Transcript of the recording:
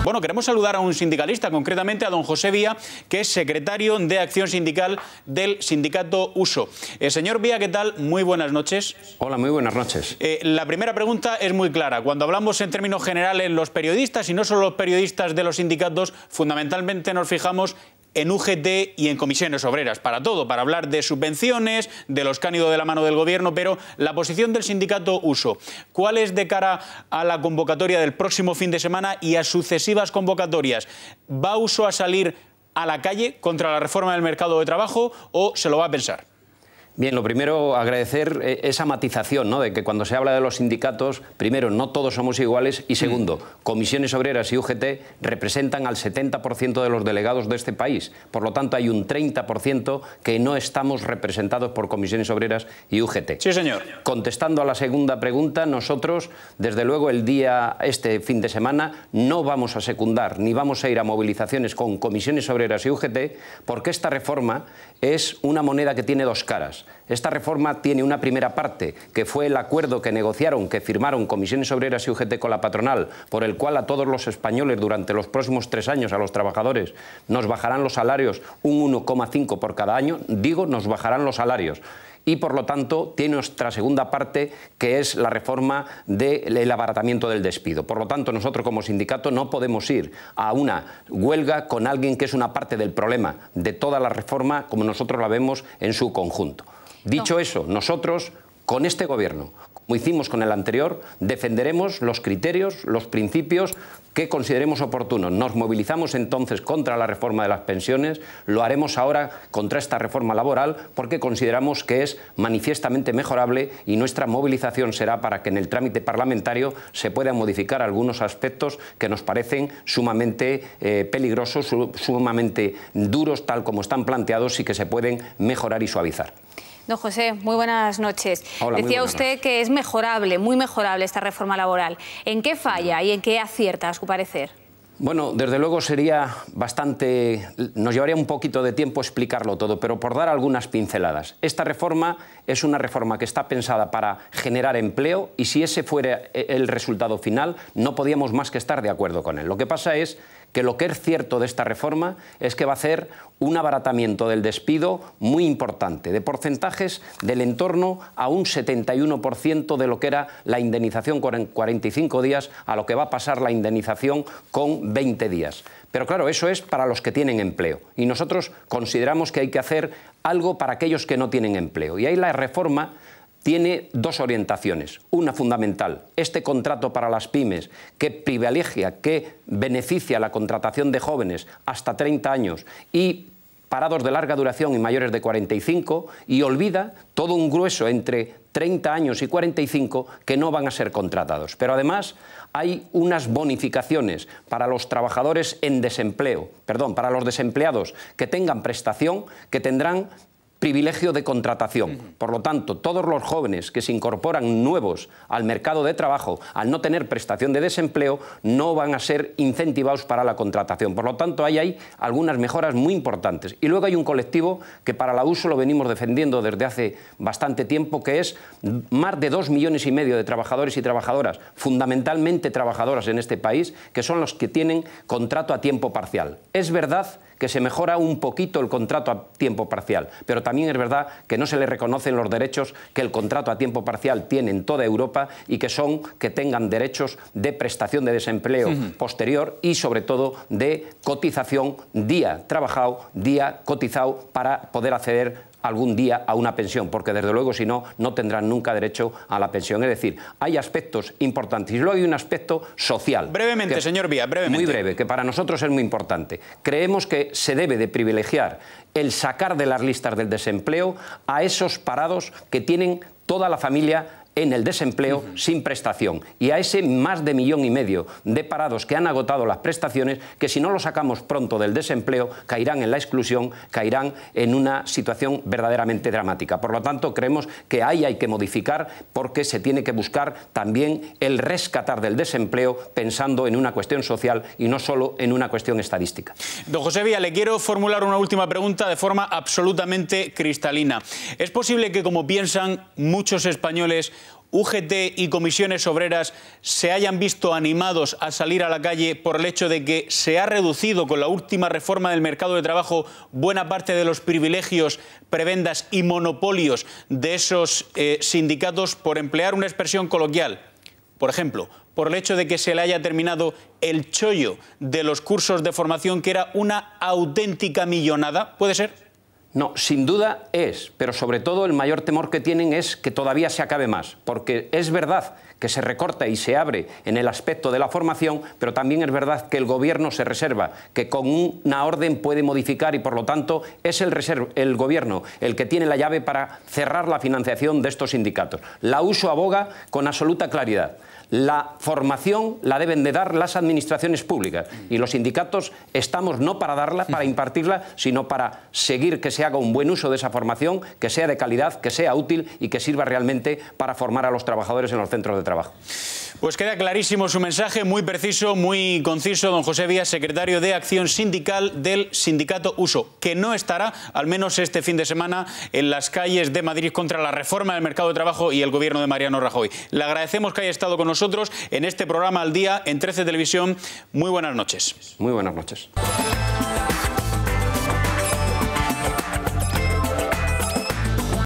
Bueno, queremos saludar a un sindicalista, concretamente a don José Vía, que es secretario de Acción Sindical del sindicato USO. Señor Vía, ¿qué tal? Muy buenas noches. Hola, muy buenas noches. La primera pregunta es muy clara. Cuando hablamos en términos generales, los periodistas, y no solo los periodistas de los sindicatos, fundamentalmente nos fijamos en UGT y en comisiones obreras, para todo, para hablar de subvenciones, de los que han ido de la mano del gobierno, pero la posición del sindicato USO, ¿cuál es de cara a la convocatoria del próximo fin de semana y a sucesivas convocatorias? ¿Va USO a salir a la calle contra la reforma del mercado de trabajo o se lo va a pensar? Bien, lo primero, agradecer esa matización, ¿no?, de que cuando se habla de los sindicatos, primero, no todos somos iguales y segundo, comisiones obreras y UGT representan al 70% de los delegados de este país. Por lo tanto, hay un 30% que no estamos representados por comisiones obreras y UGT. Sí, señor. Contestando a la segunda pregunta, nosotros, desde luego, este fin de semana, no vamos a secundar ni vamos a ir a movilizaciones con comisiones obreras y UGT, porque esta reforma es una moneda que tiene dos caras. Esta reforma tiene una primera parte, que fue el acuerdo que negociaron, que firmaron comisiones obreras y UGT con la patronal, por el cual a todos los españoles durante los próximos 3 años, a los trabajadores, nos bajarán los salarios un 1,5 por cada año. Digo, nos bajarán los salarios. Y, por lo tanto, tiene nuestra segunda parte, que es la reforma del abaratamiento del despido. Por lo tanto, nosotros como sindicato no podemos ir a una huelga con alguien que es una parte del problema de toda la reforma, como nosotros la vemos en su conjunto. Dicho eso, nosotros, con este gobierno, como hicimos con el anterior, defenderemos los criterios, los principios que consideremos oportunos. Nos movilizamos entonces contra la reforma de las pensiones, lo haremos ahora contra esta reforma laboral porque consideramos que es manifiestamente mejorable y nuestra movilización será para que en el trámite parlamentario se puedan modificar algunos aspectos que nos parecen sumamente peligrosos, sumamente duros tal como están planteados y que se pueden mejorar y suavizar. Don José, muy buenas noches. Hola, decía usted que es mejorable, muy mejorable esta reforma laboral. ¿En qué falla y en qué acierta, a su parecer? Bueno, desde luego sería bastante... nos llevaría un poquito de tiempo explicarlo todo, pero por dar algunas pinceladas. Esta reforma es una reforma que está pensada para generar empleo y si ese fuera el resultado final, no podíamos más que estar de acuerdo con él. Lo que pasa es que lo que es cierto de esta reforma es que va a hacer un abaratamiento del despido muy importante, de porcentajes del entorno a un 71% de lo que era la indemnización con 45 días a lo que va a pasar la indemnización con 20 días. Pero claro, eso es para los que tienen empleo y nosotros consideramos que hay que hacer algo para aquellos que no tienen empleo. Y ahí la reforma tiene dos orientaciones. Una fundamental, este contrato para las pymes que privilegia, que beneficia la contratación de jóvenes hasta 30 años y parados de larga duración y mayores de 45 y olvida todo un grueso entre 30 años y 45 que no van a ser contratados. Pero además hay unas bonificaciones para los trabajadores en desempleo, para los desempleados que tengan prestación, que tendrán privilegio de contratación. Por lo tanto, todos los jóvenes que se incorporan nuevos al mercado de trabajo, al no tener prestación de desempleo, no van a ser incentivados para la contratación. Por lo tanto, ahí hay algunas mejoras muy importantes. Y luego hay un colectivo que para la USO lo venimos defendiendo desde hace bastante tiempo, que es más de 2,5 millones de trabajadores y trabajadoras, fundamentalmente trabajadoras en este país, que son los que tienen contrato a tiempo parcial. Es verdad que se mejora un poquito el contrato a tiempo parcial, pero también es verdad que no se le reconocen los derechos que el contrato a tiempo parcial tiene en toda Europa y que son que tengan derechos de prestación de desempleo posterior y sobre todo de cotización, día trabajado, día cotizado para poder acceder algún día a una pensión, porque desde luego si no, no tendrán nunca derecho a la pensión. Es decir, hay aspectos importantes y luego hay un aspecto social. Brevemente, señor Vía, brevemente. Muy breve, que para nosotros es muy importante. Creemos que se debe de privilegiar el sacar de las listas del desempleo a esos parados que tienen toda la familia en el desempleo sin prestación y a ese más de 1,5 millones de parados que han agotado las prestaciones, que si no los sacamos pronto del desempleo caerán en la exclusión, caerán en una situación verdaderamente dramática. Por lo tanto, creemos que ahí hay que modificar porque se tiene que buscar también el rescatar del desempleo pensando en una cuestión social y no solo en una cuestión estadística. Don José Vía, le quiero formular una última pregunta de forma absolutamente cristalina. ¿Es posible que, como piensan muchos españoles, UGT y comisiones obreras se hayan visto animados a salir a la calle por el hecho de que se ha reducido con la última reforma del mercado de trabajo buena parte de los privilegios, prebendas y monopolios de esos sindicatos, por emplear una expresión coloquial? Por ejemplo, por el hecho de que se le haya terminado el chollo de los cursos de formación, que era una auténtica millonada. ¿Puede ser? No, sin duda es, pero sobre todo el mayor temor que tienen es que todavía se acabe más, porque es verdad que se recorta y se abre en el aspecto de la formación, pero también es verdad que el Gobierno se reserva, que con una orden puede modificar y por lo tanto es el Gobierno el que tiene la llave para cerrar la financiación de estos sindicatos. La USO aboga con absoluta claridad. La formación la deben de dar las administraciones públicas y los sindicatos estamos no para darla, para impartirla, sino para seguir que se haga un buen uso de esa formación, que sea de calidad, que sea útil y que sirva realmente para formar a los trabajadores en los centros de trabajo. Pues queda clarísimo su mensaje, muy preciso, muy conciso, don José Vías, secretario de Acción Sindical del sindicato USO, que no estará, al menos este fin de semana, en las calles de Madrid contra la reforma del mercado de trabajo y el gobierno de Mariano Rajoy. Le agradecemos que haya estado con nosotros en este programa Al Día en 13 Televisión. Muy buenas noches. Muy buenas noches.